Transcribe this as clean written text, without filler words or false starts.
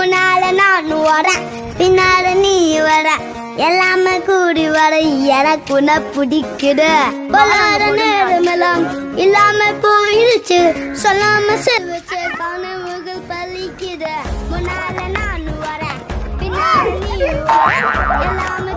முன்னால நான் வரேன், பின்னால நீ வர, எல்லாமே கூடி வர எனக்கு உன்னை பிடிக்குது. பொல்லாத நேரமெல்லாம் இல்லாம போயிடுச்சு, சொல்லாம செல்வச்சு கனவுகள் பலிக்குது. முன்னால நான் வரேன், பின்னால நீ வர, எல்லாமே